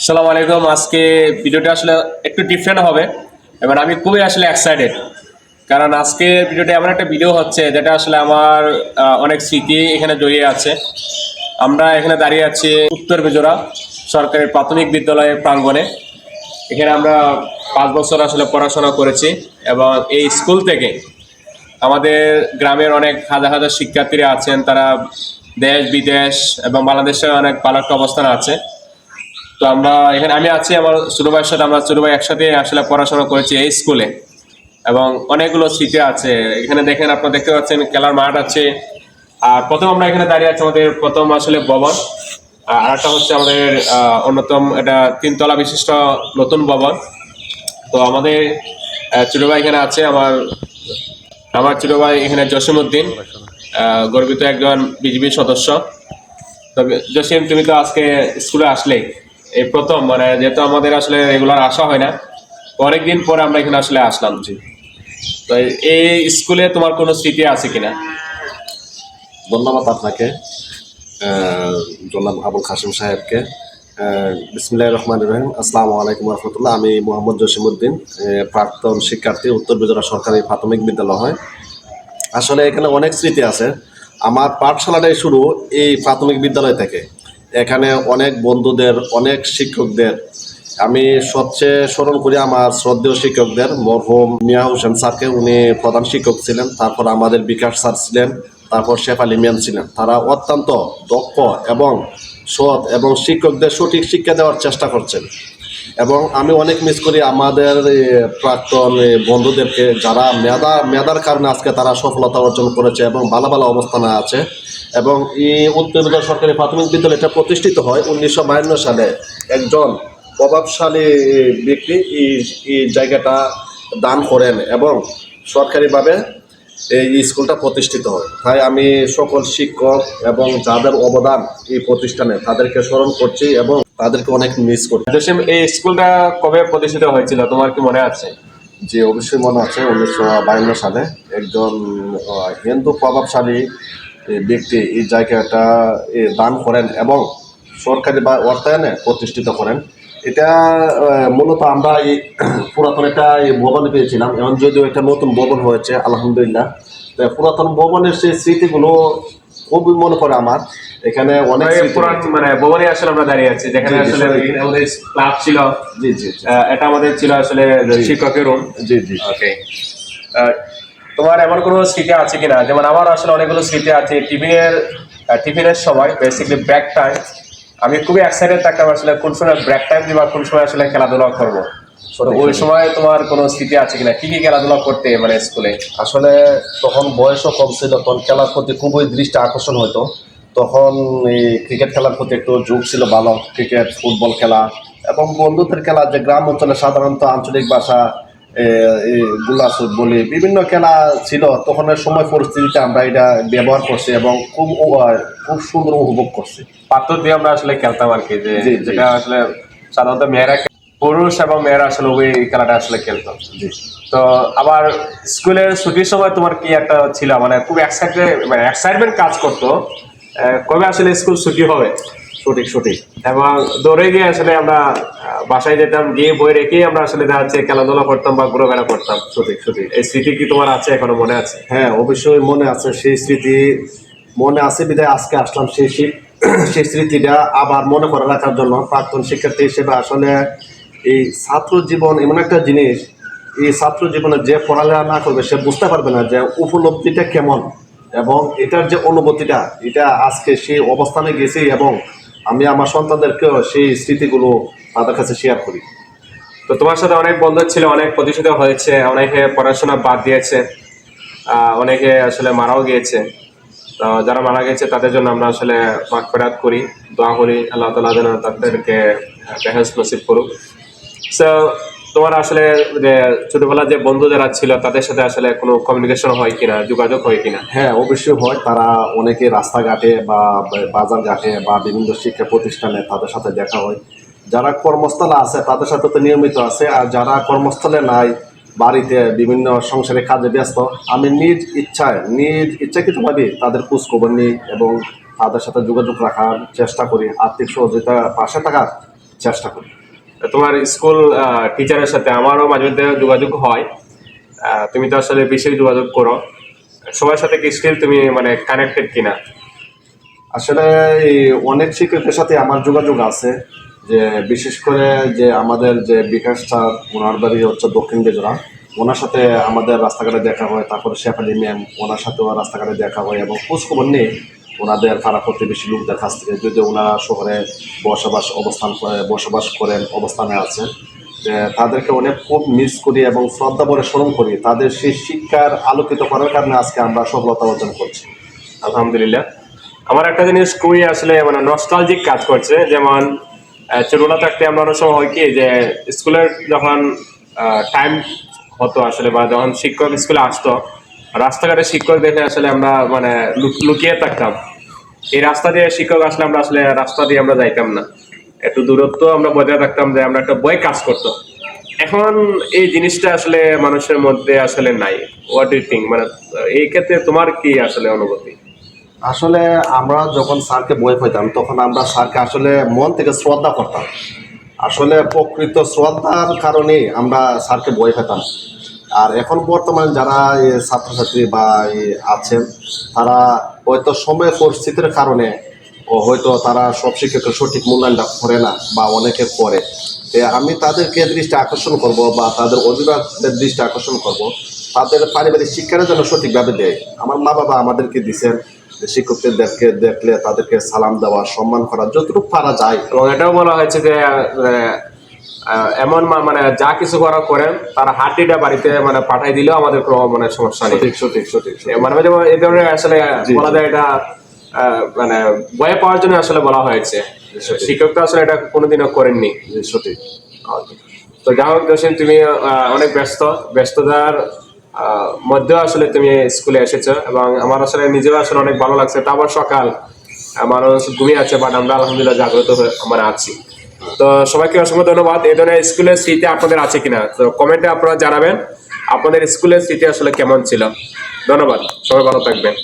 আসসালামু আলাইকুম। আজকে ভিডিওটা আসলে একটু ডিফারেন্ট হবে এবং আমি খুবই আসলে এক্সাইটেড, কারণ আজকে ভিডিওটা এমন একটা ভিডিও হচ্ছে যেটা আসলে আমার অনেক স্মৃতি এখানে জড়িয়ে আছে। আমরা এখানে দাঁড়িয়ে আছি উত্তর বেজোড়া সরকারি প্রাথমিক বিদ্যালয়ের প্রাঙ্গণে। এখানে আমরা 5 বছর আসলে পড়াশোনা করেছি এবং এই স্কুল থেকে আমাদের গ্রামের অনেক হাজার হাজার শিক্ষার্থীরা আছেন, তারা দেশ বিদেশ এবং বাংলাদেশের অনেক ভালো একটা অবস্থানে আছে। তো আমরা এখানে আমি আছি আমার ছোট ভাইয়ের সাথে, আমরা ছোট ভাই একসাথে আসলে পড়াশোনা করেছি এই স্কুলে এবং অনেকগুলো স্মৃতি আছে এখানে। দেখেন, আপনারা দেখতে পাচ্ছেন খেলার মাঠ আছে। আর প্রথম আমরা এখানে দাঁড়িয়ে আছি আমাদের প্রথম আসলে ভবন, আর একটা হচ্ছে আমাদের অন্যতম এটা 3 তলা বিশিষ্ট নতুন ভবন। তো আমাদের ছোট ভাই এখানে আছে, আমার আমার ছোট ভাই এখানে জসিমউদ্দিন, গর্বিত একজন বিজিবি সদস্য। তবে জসিম, তুমি তো আজকে স্কুলে আসলে এই প্রথম, মানে যেহেতু আমাদের আসলে রেগুলার আসা হয় না, অনেকদিন পরে আমরা এখানে আসলে আসলাম। জি, তো এই স্কুলে তোমার কোনো স্মৃতি আছে কিনা? ধন্যবাদ আপনাকে, জনাব আবুল কাসেম সাহেবকে। বিসমিল্লাহির রহমানির রহিম। আসসালামু আলাইকুম রহমতুল্লাহ। আমি মোহাম্মদ জসিমউদ্দিন, প্রাক্তন শিক্ষার্থী, উত্তর বেজোড়া সরকারি প্রাথমিক বিদ্যালয়। আসলে এখানে অনেক স্মৃতি আছে। আমার পাঠশালাটাই শুরু এই প্রাথমিক বিদ্যালয় থেকে। এখানে অনেক বন্ধুদের, অনেক শিক্ষকদের আমি সবচেয়ে স্মরণ করি আমার শ্রদ্ধেয় শিক্ষকদের, মরহুম মিয়া হোসেন স্যারকে। উনি প্রধান শিক্ষক ছিলেন। তারপর আমাদের বিকাশ স্যার ছিলেন। তারপর শেফালি মিয়ান ছিলেন। তারা অত্যন্ত দক্ষ এবং সৎ এবং শিক্ষকদের সঠিক শিক্ষা দেওয়ার চেষ্টা করছেন। এবং আমি অনেক মিস করি আমাদের প্রাক্তন বন্ধুদেরকে, যারা মেধার কারণে আজকে তারা সফলতা অর্জন করেছে এবং ভালো ভালো অবস্থানে আছে। এবং এই উত্তর বিদ্যালয় সরকারি প্রাথমিক বিদ্যালয় এটা প্রতিষ্ঠিত হয় 1952 সালে। একজন প্রভাবশালী ব্যক্তি এই জায়গাটা দান করেন এবং সরকারিভাবে এই স্কুলটা প্রতিষ্ঠিত হয়। তাই আমি সকল শিক্ষক এবং যাদের অবদান এই প্রতিষ্ঠানে তাদেরকে স্মরণ করছি এবং তাদেরকে অনেক মিস করি। জসিম, এই স্কুলটা কবে প্রতিষ্ঠিত হয়েছিল তোমার কি মনে আছে? যে অবশ্যই মনে আছে, 1952 সালে একজন হিন্দু প্রভাবশালী ব্যক্তি এই জায়গাটা দান করেন এবং সরকারি বা অর্থায়নে প্রতিষ্ঠিত করেন। এটা মূলত আমরা এই পুরাতন একটা ভবনে পেয়েছিলাম, এখন যদিও একটা নতুন ভবন হয়েছে আলহামদুলিল্লাহ। তো পুরাতন ভবনের সেই স্মৃতিগুলো খুবই মনে পড়ে আমার। এখানে অনেক পুরান মানে ভবনে আসলে আমরা দাঁড়িয়ে আছি, যেখানে আসলে আমাদের ক্লাব ছিল। জি জি জি, এটা আমাদের ছিল আসলে শিক্ষকের রুম। জি জি। ওকে, তোমার এমন কোনো স্মৃতি আছে কিনা? যেমন আমার আসলে অনেকগুলো স্মৃতি আছে। টিফিনের সময় বেসিক্যালি ব্রেক টাইম, আমি খুবই এক্সাইটেড থাকতাম আসলে কোন সময় ব্রেক টাইম দিব, কোন সময় আসলে খেলাধুলা করবো। তো ওই সময় তোমার কোনো স্মৃতি আছে কিনা? কি কি খেলাধুলা করতে মানে স্কুলে? আসলে তখন বয়সও কম ছিল, তখন খেলার প্রতি খুবই দৃষ্টি আকর্ষণ হতো। তখন এই ক্রিকেট খেলার প্রতি একটু ঝোঁক ছিল, ভালো ক্রিকেট, ফুটবল খেলা এবং বন্ধুদের খেলা, যে গ্রাম অঞ্চলে সাধারণত আঞ্চলিক ভাষা গুলাসুট বলি, বিভিন্ন খেলা ছিল। তখনের সময় পরিস্থিতিতে আমরা এটা ব্যবহার করছি এবং খুব সুন্দর উপভোগ করছি। পাথর দিয়ে আমরা আসলে খেলতাম আর কি, যে জি জি যেটা আসলে সাধারণত মেয়েরা পুরুষ এবং মেয়েরা আসলে ওই খেলাটা আসলে খেলতো। জি। তো আবার স্কুলের ছুটির সময় তোমার কি একটা ছিল, মানে খুব এক্সাইটমেন্ট কাজ করতো কবে আসলে স্কুল ছুটি হবে? সঠিক সঠিক। এবং দৌড়ে গিয়ে আসলে আমরা বাসায় যেতাম, গিয়ে বই রেখেই আমরা আসলে দেখা যাচ্ছে খেলাধুলা করতাম বা ঘোরাফেরা করতাম। সঠিক সঠিক। এই স্মৃতি কি তোমার আছে, এখনো মনে আছে? হ্যাঁ, অবশ্যই মনে আছে। সেই স্মৃতি মনে আছে বিধায় আজকে আসলাম সেই স্মৃতিটা আবার মনে করে রাখার জন্য। প্রাক্তন শিক্ষার্থী হিসেবে আসলে এই ছাত্র জীবন এমন একটা জিনিস, এই ছাত্র জীবনে যে পড়ালেখা না করবে সে বুঝতে পারবে না যে উপলব্ধিটা কেমন এবং এটার যে অনুভূতিটা, এটা আজকে সেই অবস্থানে গেছি এবং আমি আমার সন্তানদেরকেও সেই স্মৃতিগুলো তাদের কাছে শেয়ার করি। তো তোমার সাথে অনেক বন্ধু ছিল, অনেক প্রতিষ্ঠিত হয়েছে, অনেকে পড়াশোনা বাদ দিয়েছে, অনেকে আসলে মারাও গিয়েছে। তো যারা মারা গেছে তাদের জন্য আমরা আসলে মাগফিরাত করি, দোয়া করি আল্লাহ তাআলা যেন তাদেরকে বেহেশত নসিব করুক। সো তোমার আসলে যে ছোটবেলার যে বন্ধু যারা ছিল তাদের সাথে আসলে কোনো কমিউনিকেশন হয় কিনা, যোগাযোগ হয় কিনা? হ্যাঁ, অবশ্যই হয়। তারা অনেকে রাস্তাঘাটে বা বাজার ঘাটে বা বিভিন্ন শিক্ষা প্রতিষ্ঠানে তাদের সাথে দেখা হয়। যারা কর্মস্থলে আছে তাদের সাথে তো নিয়মিত আছে, আর যারা কর্মস্থলে নাই, বাড়িতে বিভিন্ন সংসারের কাজে ব্যস্ত, আমি নিজ ইচ্ছাকৃতভাবে তাদের খোঁজ খবর নিই এবং তাদের সাথে যোগাযোগ রাখার চেষ্টা করি, আর্থিক সহযোগিতা পাশে থাকার চেষ্টা করি। তোমার স্কুল টিচারের সাথে আমারও মাঝে মধ্যে যোগাযোগ হয়। তুমি তো আসলে বেশি যোগাযোগ করো, সবার সাথে কি স্টিল তুমি মানে কানেক্টেড কিনা? আসলে এই অনেক শিক্ষকের সাথে আমার যোগাযোগ আছে, যে বিশেষ করে যে আমাদের যে বিকাশ স্যার, ওনার বাড়ি হচ্ছে দক্ষিণ বেজরা, ওনার সাথে আমাদের রাস্তাঘাটে দেখা হয়। তারপরে শেফালি ম্যাম, ওনার সাথেও রাস্তাঘাটে দেখা হয় এবং খোঁজখবর নিয়ে ওনাদের পাড়া প্রতিবেশী লোকদের কাছ থেকে, যদি ওনারা শহরে বসবাস করেন, অবস্থানে আছেন, যে তাদেরকে অনেক খুব মিস করি এবং শ্রদ্ধা ভরে স্মরণ করি। তাদের সেই শিক্ষার আলোকিত করার কারণে আজকে আমরা সফলতা অর্জন করছি। আলহামদুলিল্লাহ। আমার একটা জিনিস খুবই আসলে মানে নস্টালজিক কাজ করছে, যেমন ছোটবেলা থাকতে আমরা অনেক সময় হয় কি যে স্কুলের যখন টাইম হতো আসলে, বা যখন শিক্ষক স্কুলে আসতো, রাস্তাঘাটে শিক্ষক দেখে আসলে আমরা মানে লুকিয়ে থাকতাম। এই রাস্তা দিয়ে শিক্ষক আসলে আমরা আসলে রাস্তা দিয়ে আমরা যাইতাম না, একটু দূরত্ব আমরা বজায় রাখতাম, যে আমরা একটা ভয় কাজ করতো। এখন এই জিনিসটা আসলে মানুষের মধ্যে আসলে নাই। হোয়াট ডু ইউ থিঙ্ক, মানে এই ক্ষেত্রে তোমার কি আসলে অনুভূতি? আসলে আমরা যখন স্যারকে বই পেতাম, তখন আমরা স্যারকে আসলে মন থেকে শ্রদ্ধা করতাম। আসলে প্রকৃত শ্রদ্ধার কারণেই আমরা স্যারকে বই পেতাম। আর এখন বর্তমানে যারা ছাত্রছাত্রী বা আছেন, তারা হয়তো সময় পরিস্থিতির কারণে হয়তো তারা সব শিক্ষকের সঠিক মূল্যায়নটা করে না, বা অনেকে করে। আমি তাদেরকে দৃষ্টি আকর্ষণ করব, বা তাদের অভিভাবকদের দৃষ্টি আকর্ষণ করব, তাদের পারিবারিক শিক্ষাটা যেন সঠিকভাবে দেয়। আমার মা বাবা আমাদেরকে দিচ্ছেন যে শিক্ষকদেরকে দেখলে তাদেরকে সালাম দেওয়া, সম্মান করা, যতটুকু পারা যায়। এবং এটাও বলা হয়েছে যে এমন মানে যা কিছু করা করেন, তারা হাড্ডিটা বাড়িতে মানে পাঠাই দিলেও আমাদের কোনো মানে সমস্যা নেই। সঠিক সঠিক সঠিক সঠিক। মানে মাঝে মাঝে এই ধরনের আসলে জি, বলা যায় এটা মানে ভয় পাওয়ার জন্য আসলে বলা হয়েছে। সঠিক। শিক্ষক তো আসলে এটা কোনোদিনও করেননি। জি, সঠিক। তো যাই হোক জসিম, তুমি অনেক ব্যস্ততার মধ্যেও আসলে তুমি স্কুলে এসেছো, এবং আমার আসলে নিজেও আসলে অনেক ভালো লাগছে। তারপর সকাল মানুষ ঘুমিয়ে আছে, বাট আমরা আলহামদুলিল্লাহ জাগ্রত হয়ে আমরা আছি। তো সবাইকে অসংখ্য ধন্যবাদ। এই ধরনের স্কুলের স্মৃতি আপনাদের আছে কিনা, তো কমেন্টে আপনারা জানাবেন আপনাদের স্কুলের স্মৃতি আসলে কেমন ছিল। ধন্যবাদ, সবাই ভালো থাকবেন।